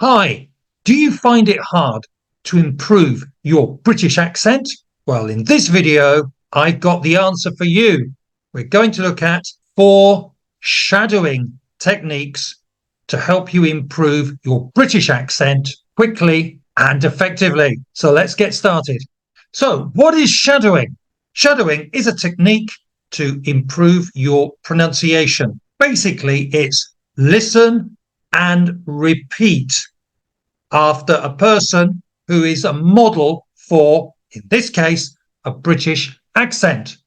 Hi, do you find it hard to improve your British accent? Well, in this video, I've got the answer for you. We're going to look at 4 shadowing techniques to help you improve your British accent quickly and effectively. So let's get started. So what is shadowing? Shadowing is a technique to improve your pronunciation. Basically, it's listen and repeat after a person who is a model for, in this case, a British accent.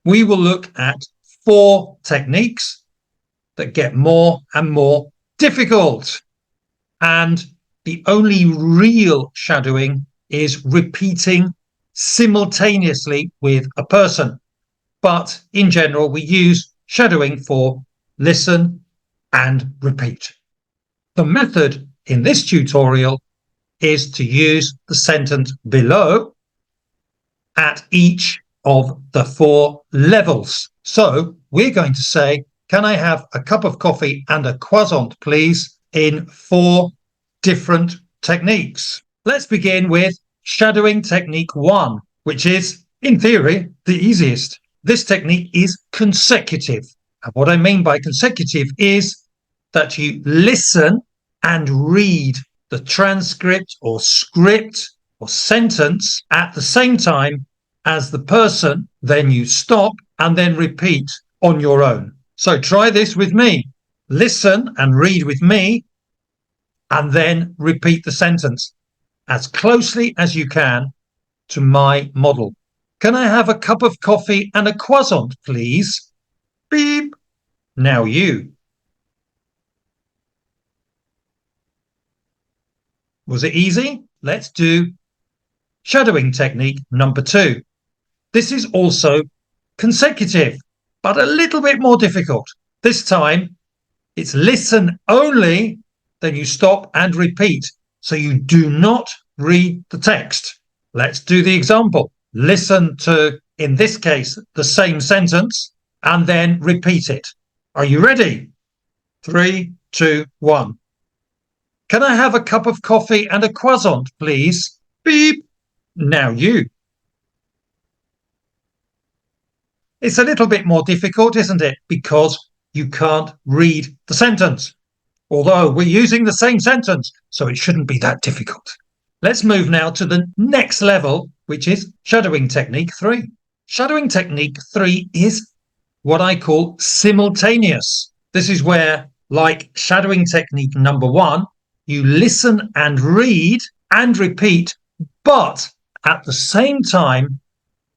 We will look at 4 techniques that get more and more difficult. And the only real shadowing is repeating simultaneously with a person. But in general, we use shadowing for listen and repeat. The method in this tutorial is to use the sentence below at each of the 4 levels. So we're going to say, can I have a cup of coffee and a croissant, please, in 4 different techniques. Let's begin with shadowing technique 1, which is, in theory, the easiest. This technique is consecutive. And what I mean by consecutive is that you listen and read the transcript or script or sentence at the same time as the person, then you stop and then repeat on your own. So try this with me. Listen and read with me and then repeat the sentence as closely as you can to my model. Can I have a cup of coffee and a croissant, please? Beep. Now you. Was it easy? Let's do shadowing technique number 2. This is also consecutive, but a little bit more difficult. This time, it's listen only, then you stop and repeat. So you do not read the text. Let's do the example. Listen to, in this case, the same sentence, and then repeat it. Are you ready? 3, 2, 1. Can I have a cup of coffee and a croissant, please? Beep. Now you. It's a little bit more difficult, isn't it? Because you can't read the sentence. Although we're using the same sentence, so it shouldn't be that difficult. Let's move now to the next level, which is shadowing technique 3. Shadowing technique 3 is what I call simultaneous. This is where, like shadowing technique number 1, you listen and read and repeat, but at the same time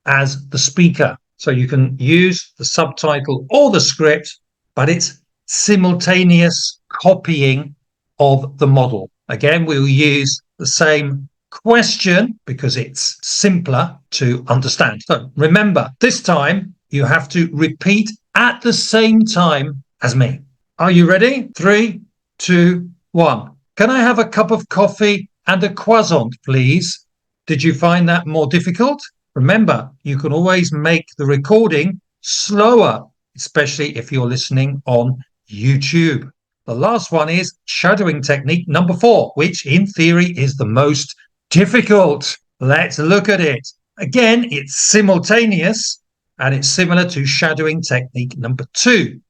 as the speaker. So you can use the subtitle or the script, but it's simultaneous copying of the model. Again, we'll use the same question because it's simpler to understand. So remember, this time you have to repeat at the same time as me. Are you ready? 3, 2, 1. Can I have a cup of coffee and a croissant, please? Did you find that more difficult? Remember, you can always make the recording slower, especially if you're listening on YouTube. The last one is shadowing technique number 4, which in theory is the most difficult. Let's look at it. Again, it's simultaneous and it's similar to shadowing technique number 2,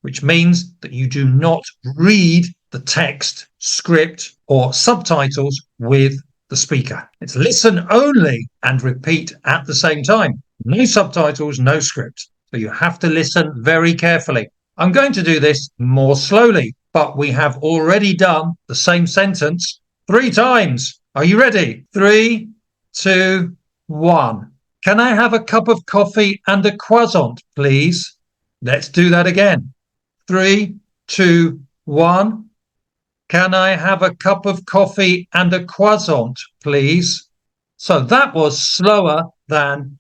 which means that you do not read the text, script, or subtitles with the speaker. It's listen only and repeat at the same time. No subtitles, no script. So you have to listen very carefully. I'm going to do this more slowly, but we have already done the same sentence 3 times. Are you ready? 3, 2, 1. Can I have a cup of coffee and a croissant, please? Let's do that again. 3, 2, 1. Can I have a cup of coffee and a croissant, please? So that was slower than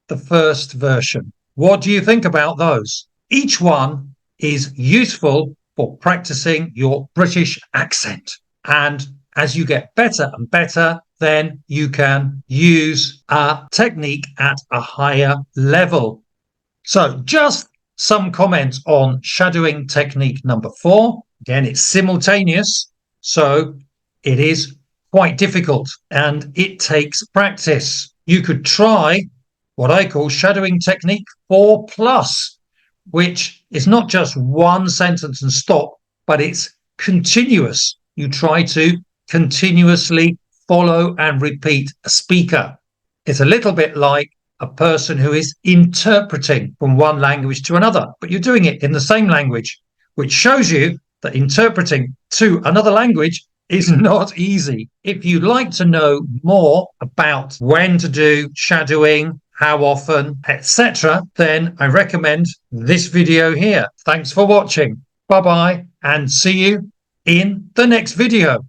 the first version. What do you think about those? Each one is useful for practicing your British accent. And as you get better and better, then you can use a technique at a higher level. So just some comments on shadowing technique number 4. Again, it's simultaneous. So it is quite difficult and it takes practice. You could try what I call shadowing technique 4 plus, which is not just one sentence and stop, but it's continuous. You try to continuously follow and repeat a speaker. It's a little bit like a person who is interpreting from one language to another, but you're doing it in the same language, which shows you that interpreting to another language is not easy. If you'd like to know more about when to do shadowing, how often, etc., then I recommend this video here. Thanks for watching. Bye-bye, and see you in the next video.